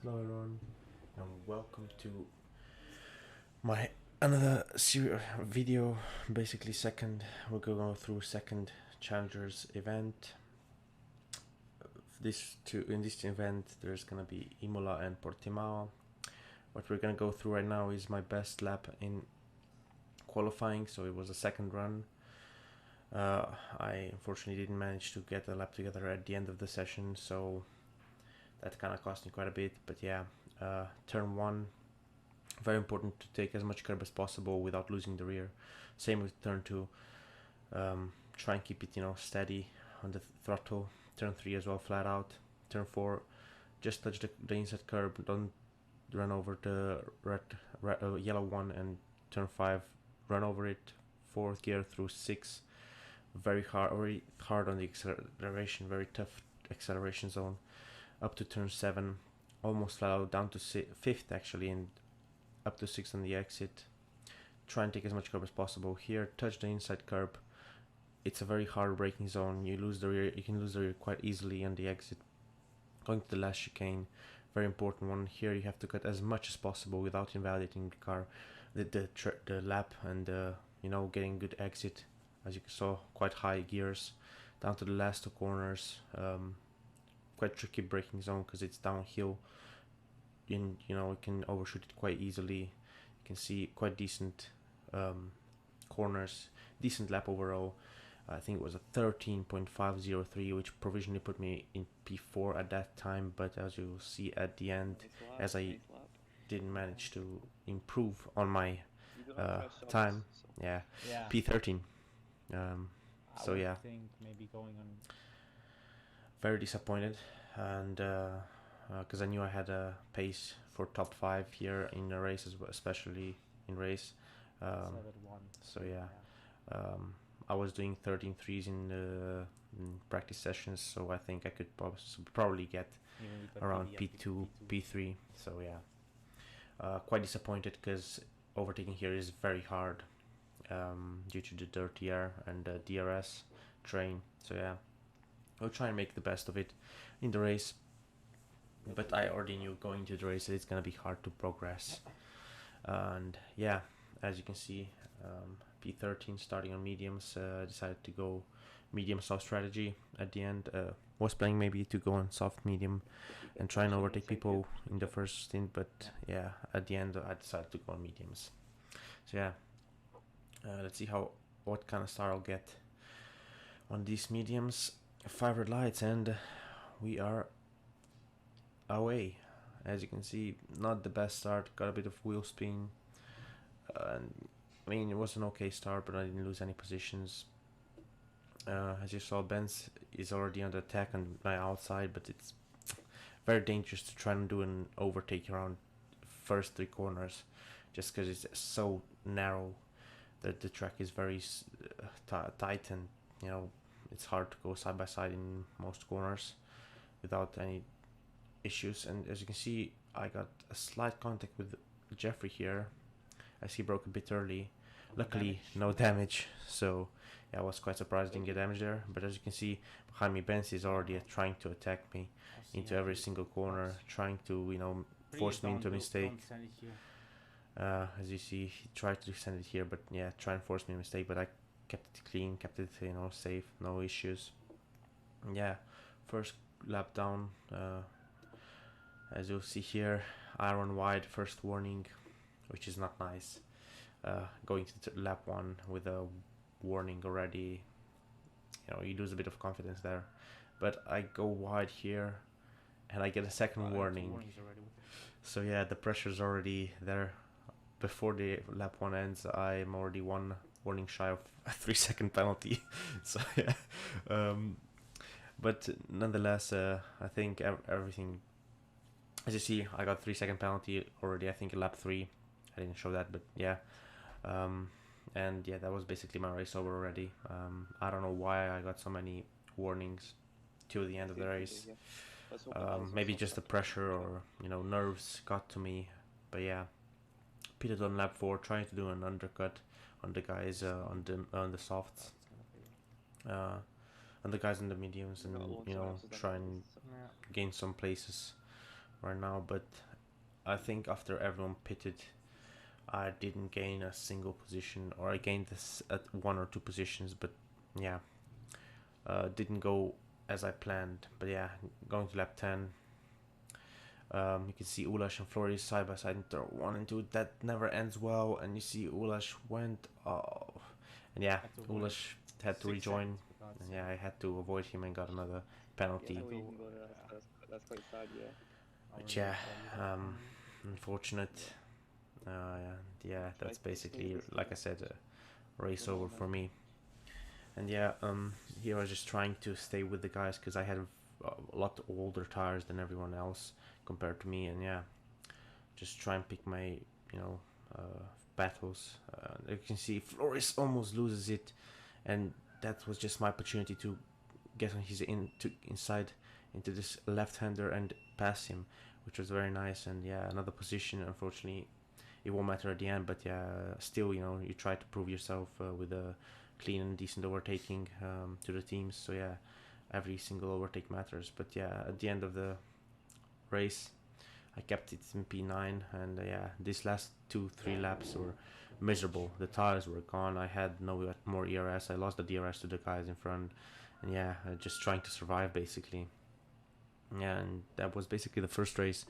Hello everyone, and welcome to my another video. Basically, we're gonna go through second challengers event. In this event, there's gonna be Imola and Portimao. What we're gonna go through right now is my best lap in qualifying. So it was a second run. I unfortunately didn't manage to get a lap together at the end of the session, so that kind of cost me quite a bit. But yeah, turn one, very important to take as much curb as possible without losing the rear. Same with turn two. Try and keep it, steady on the throttle. Turn three as well, flat out. Turn four, just touch the inside curb. Don't run over the yellow one. And turn five, run over it. Fourth gear through six, very hard on the acceleration, very tough acceleration zone. Up to turn seven, almost flat out, down to fifth actually, and up to six on the exit. Try and take as much curb as possible here. Touch the inside curb. It's a very hard braking zone. You can lose the rear quite easily on the exit. Going to the last chicane, very important one. Here you have to cut as much as possible without invalidating the car, the lap, and getting good exit. As you saw, quite high gears. Down to the last two corners. Quite tricky braking zone because it's downhill. You can overshoot it quite easily. You can see quite decent corners, decent lap overall. I think it was a 13.503, which provisionally put me in P4 at that time, but as you'll see at the end, as I didn't manage to improve on my time, yeah, P13. So yeah, I think maybe going on. very disappointed, and because I knew I had a pace for top 5 here in the race, especially in race. So yeah, I was doing 13.3s in practice sessions, so I think I could probably get around P2, P3. So yeah, quite disappointed because overtaking here is very hard due to the dirty air and the DRS train. So yeah, I'll try and make the best of it in the race, but I already knew going to the race that it's gonna be hard to progress. And yeah, as you can see, P13 starting on mediums. Decided to go medium soft strategy at the end. Was planning maybe to go on soft medium and try and overtake people in the first stint, but yeah, at the end I decided to go on mediums. So yeah, let's see what kind of start I'll get on these mediums. 5 red lights and we are away. As you can see, not the best start. Got a bit of wheel spin. And I mean, it was an okay start, but I didn't lose any positions. As you saw, Benz is already on the attack on my outside, but it's very dangerous to try and do an overtake around first 3 corners, just because it's so narrow that the track is very tight, and it's hard to go side by side in most corners without any issues. And as you can see, I got a slight contact with Jeffrey here, as he broke a bit early. Luckily, no damage. So yeah, I was quite surprised I didn't get damage there. But as you can see, behind me, Benz is already trying to attack me into every single corner, trying to force me into a mistake. As you see, he tried to send it here, but yeah, try and force me a mistake. But I kept it clean, kept it safe, no issues. Yeah, first lap down. As you'll see here, iron wide, first warning, which is not nice. Going to lap 1 with a warning already, you lose a bit of confidence there. But I go wide here, and I get a second warning. So yeah, the pressure's already there. Before the lap 1 ends, I'm already 1 warning shy of a 3-second penalty. So yeah, but nonetheless, I think everything. As you see, I got 3-second penalty already. I think lap 3. I didn't show that, but yeah. And yeah, that was basically my race over already. I don't know why I got so many warnings till the end of the race. Maybe just the pressure or nerves got to me. But yeah, pitted on lap 4, trying to do an undercut on the guys on the softs, on the guys in the mediums, and try and gain some places. right now, but I think after everyone pitted, I didn't gain a single position, or I gained this at one or two positions, but yeah, didn't go as I planned. But yeah, going to lap 10, you can see Ulash and Flores side by side in turn 1 and 2. That never ends well, and you see Ulash went, oh, and yeah, Ulash had to rejoin, and yeah, I had to avoid him and got another penalty. Yeah, we even got that's quite sad, yeah. But yeah, unfortunate. Yeah, that's basically, like I said, a race over for me. And yeah, here I was just trying to stay with the guys because I had a lot older tires than everyone else compared to me, and yeah, just try and pick my, you know, battles. You can see Flores almost loses it, and that was just my opportunity to get on his inside into this left-hander and pass him, which was very nice. And yeah, another position. Unfortunately, it won't matter at the end, but yeah, still, you know, you try to prove yourself with a clean and decent overtaking to the teams. So yeah, every single overtake matters. But yeah, at the end of the race, I kept it in P9, and yeah, these last 2-3 laps were miserable. The tires were gone. I had no more ERS. I lost the DRS to the guys in front, and yeah, just trying to survive basically. Yeah, and that was basically the first race.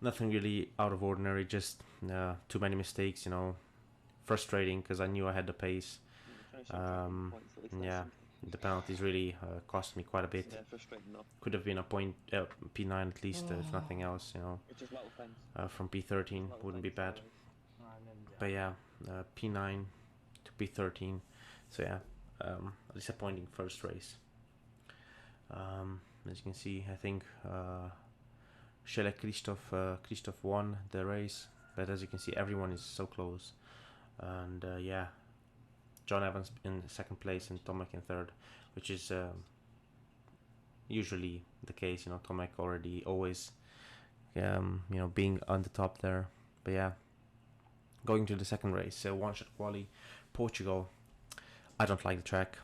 Nothing really out of ordinary, just too many mistakes, you know, frustrating because I knew I had the pace. Yeah, the penalties really cost me quite a bit. Could have been a point, P9 at least, if nothing else, you know. From P13 wouldn't be bad. But yeah, P9 to P13. So yeah, a disappointing first race. As you can see, I think Shele Christoph won the race, but as you can see, everyone is so close. And yeah, John Evans in second place and Tomek in third, which is usually the case. You know, Tomek already always, you know, being on the top there. But yeah, going to the second race, one-shot quali, Portugal. I don't like the track.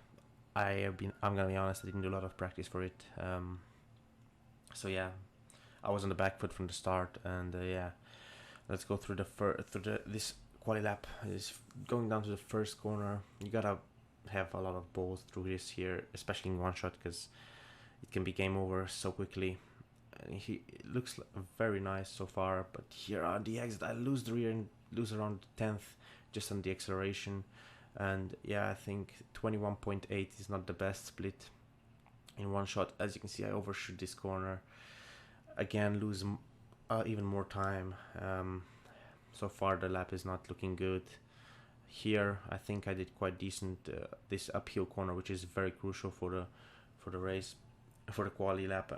I'm gonna be honest, I didn't do a lot of practice for it. So yeah, I was on the back foot from the start, and yeah, let's go through this quali lap. Is going down to the first corner. You gotta have a lot of balls through this here, especially in one shot, because it can be game over so quickly. And it looks very nice so far, but here on the exit, I lose the rear and lose around 10th just on the acceleration. And yeah, I think 21.8 is not the best split in one shot. As you can see, I overshoot this corner again, lose even more time. So far the lap is not looking good. Here I think I did quite decent this uphill corner, which is very crucial for the race, for the quali lap.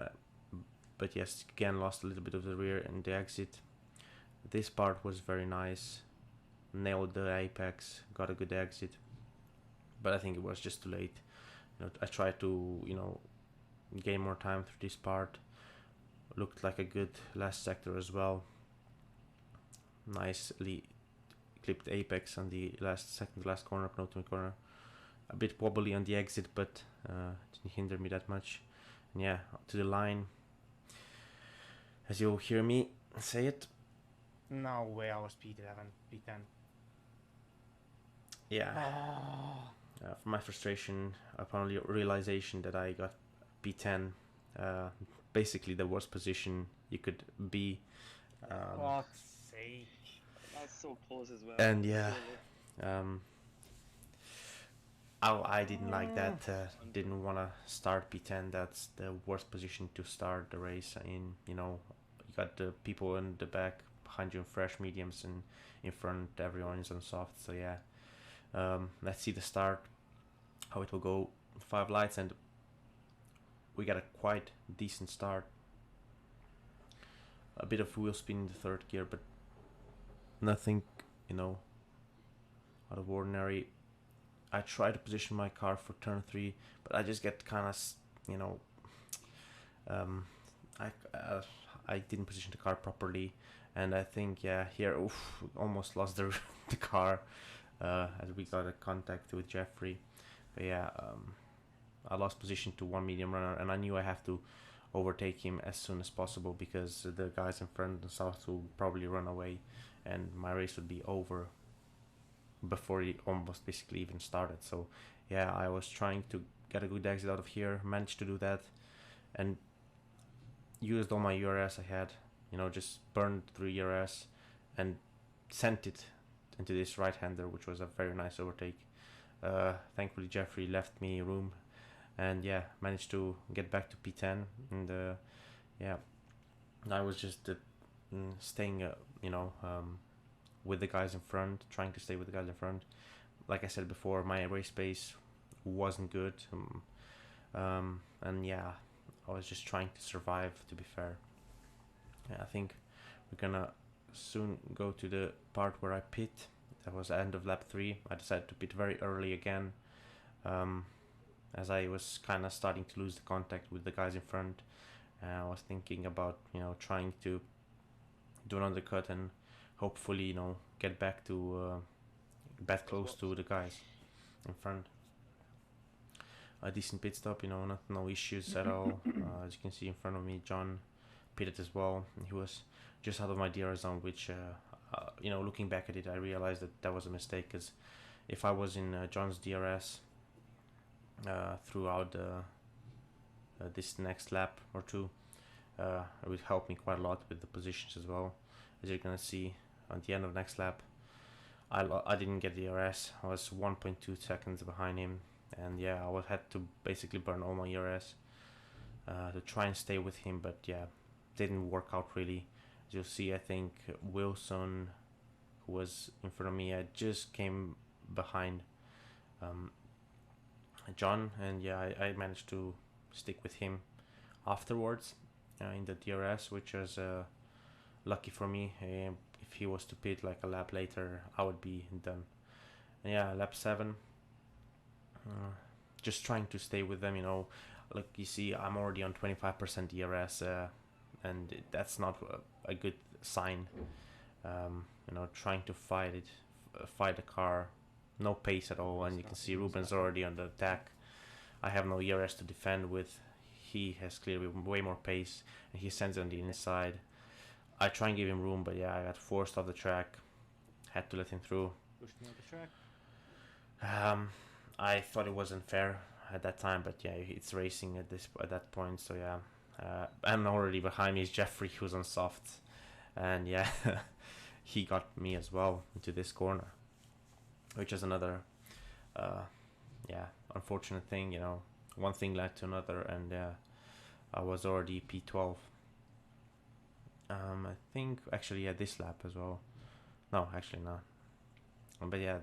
But yes, again lost a little bit of the rear and the exit. This part was very nice. Nailed the apex, got a good exit, but I think it was just too late. You know, I tried to, you know, gain more time through this part. Looked like a good last sector as well. Nicely clipped apex on the second to last corner, penultimate corner. A bit wobbly on the exit, but didn't hinder me that much. And yeah, to the line. As you'll hear me say it. No way, I was P11, P10. Yeah. For my frustration upon realization that I got P10, basically the worst position you could be. Fuck's sake. That's so close as well. And yeah, I didn't like that. Didn't want to start P10. That's the worst position to start the race in. You know, you got the people in the back behind you in fresh mediums, and in front everyone is on soft. So yeah, let's see the start, how it will go. 5 lights, and we got a quite decent start. A bit of wheel spin in the third gear, but nothing, you know, out of ordinary. I try to position my car for turn 3, but I just get kind of, you know, I didn't position the car properly, and I think, yeah, here, almost lost the car as we got a contact with Jeffrey. But yeah, I lost position to one medium runner, and I knew I have to overtake him as soon as possible, because the guys in front and south will probably run away, and my race would be over before it almost basically even started. So yeah, I was trying to get a good exit out of here, managed to do that, and used all my URS I had, just burned through URS and sent it into this right-hander, which was a very nice overtake. Thankfully Jeffrey left me room, and yeah, managed to get back to P10, and yeah, I was just staying with the guys in front, trying to stay with the guys in front. Like I said before, my race pace wasn't good, and yeah, I was just trying to survive, to be fair. Yeah, I think we're gonna soon go to the part where I pit. That was the end of lap 3. I decided to pit very early again, as I was kind of starting to lose the contact with the guys in front. I was thinking about trying to do an undercut and hopefully get back to close to the guys in front. A decent pit stop, no issues at all. As you can see in front of me, John pitted as well. He was just out of my DRS zone, which looking back at it, I realized that was a mistake, because if I was in John's DRS throughout this next lap or two, it would help me quite a lot with the positions as well. As you're gonna see at the end of next lap, I didn't get DRS. I was 1.2 seconds behind him, and yeah, I had to basically burn all my ERS to try and stay with him, but yeah, didn't work out really. As you'll see, I think Wilson, who was in front of me, I just came behind John, and yeah, I managed to stick with him afterwards in the DRS, which was lucky for me. If he was to pit like a lap later, I would be done. And yeah, lap 7, just trying to stay with them, like you see, I'm already on 25% DRS, and that's not a good sign. Trying to fight the car, no pace at all, and you can see Ruben's already on the attack. I have no ERS to defend with. He has clearly way more pace, and he sends it on the inside. I try and give him room, but yeah, I got forced off the track. Had to let him through. Pushed me off the track. I thought it wasn't fair at that time, but yeah, it's racing at that point. So yeah, and already behind me is Jeffrey, who's on soft, and yeah, he got me as well into this corner, which is another, unfortunate thing. One thing led to another, and I was already P12. I think actually this lap as well. No, actually not. But yeah,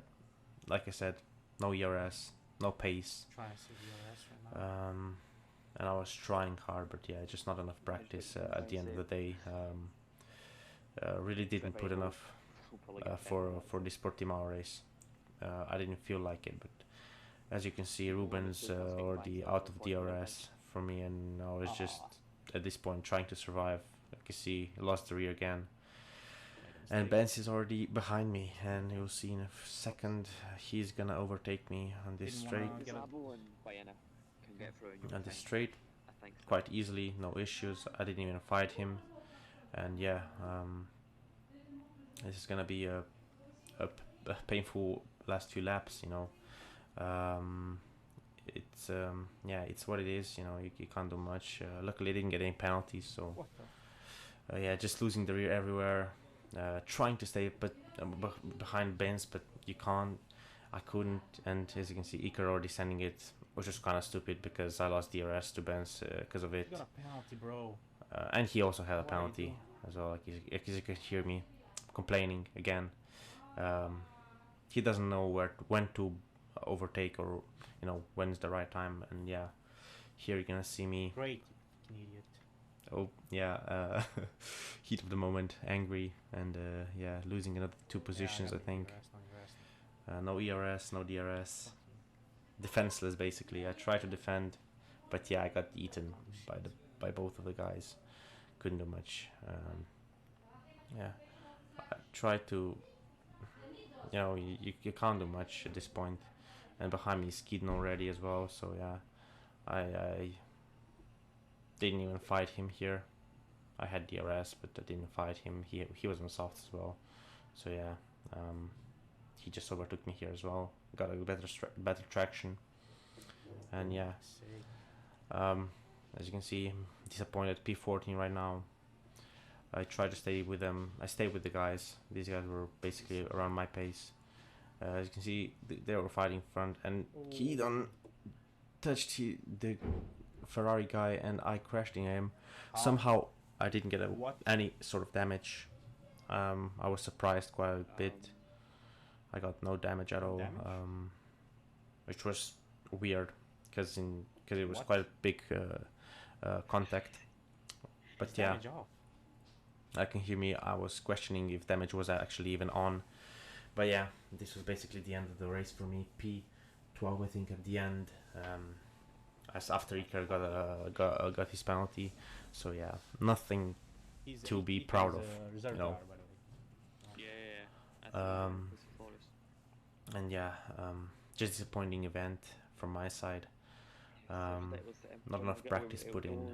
like I said, no ERS, no pace. Trying to see ERS right now. And I was trying hard, but yeah, just not enough practice at the end of the day. Really didn't put enough for this Portimao race. I didn't feel like it, but as you can see, Ruben's already out of DRS for me, and I was just at this point trying to survive. Like you see, I lost the rear again. And Benz is already behind me, and you'll see in a second he's gonna overtake me on this straight. On this straight, quite easily, no issues. I didn't even fight him, and yeah, this is gonna be a painful last few laps. It's what it is. You can't do much. Luckily, I didn't get any penalties, so yeah, just losing the rear everywhere. Trying to stay behind Benz, but you can't. I couldn't, and as you can see, Iker already sending it, which was kind of stupid because I lost DRS to Benz because of it. You got a penalty, bro. And he also had a penalty as well. Like you can hear me complaining again. He doesn't know when to overtake, or when's the right time. And yeah, here you're gonna see me. Great, idiot. Oh yeah, heat of the moment, angry, and yeah, losing another 2 positions. I think no ERS, no DRS, defenseless basically. I tried to defend, but yeah, I got eaten by both of the guys. Couldn't do much. Yeah, I tried to. You can't do much at this point, and behind me is Keaton already as well. So yeah, didn't even fight him here. I had DRS, but I didn't fight him. He was on soft as well. So yeah, he just overtook me here as well. Got a better traction. And yeah, as you can see, I'm disappointed. P14 right now. I tried to stay with them. I stayed with the guys. These guys were basically around my pace. As you can see, they were fighting front, and Keaton touched the Ferrari guy, and I crashed in him. Somehow I didn't get any sort of damage. I was surprised quite a bit. I got no damage at all, which was weird because it was quite a big contact. But yeah, I can hear me. I was questioning if damage was actually even on. But yeah, this was basically the end of the race for me. P12, I think, at the end. As after Iker got his penalty. So yeah, nothing to be proud of. You know. And yeah, just disappointing event from my side. Not enough practice put in.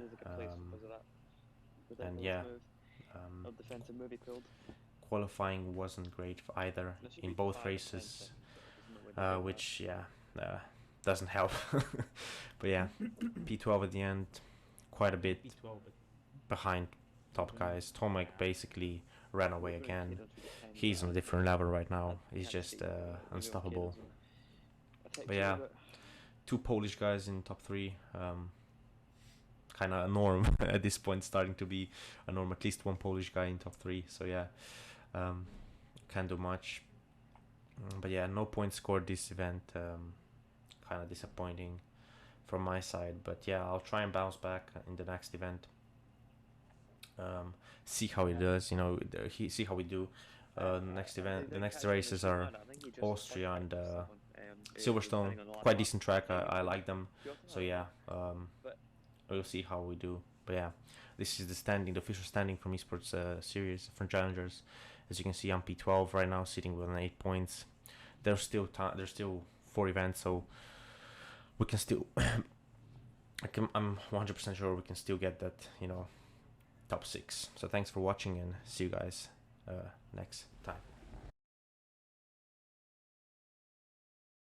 And yeah, qualifying wasn't great for either in both races, which yeah, doesn't help. But yeah, P12 at the end, quite a bit behind top guys. Tomek basically ran away again. He's on a different level right now. He's just unstoppable. But yeah, 2 Polish guys in top 3. Kind of a norm at this point, starting to be a norm. At least 1 Polish guy in top 3. So yeah, can't do much. But yeah, no points scored this event. Kind of disappointing from my side. But yeah, I'll try and bounce back in the next event. See how it does. You know, see how we do. Next event, the next races are Austria and Silverstone. Quite decent track. I like them. So yeah, we'll see how we do. But yeah, this is the official standing from esports series from challengers. As you can see, I'm P12 right now, sitting with 8 points. There's still 4 events, so we can still. I'm 100% sure we can still get that, top 6. So thanks for watching, and see you guys next time.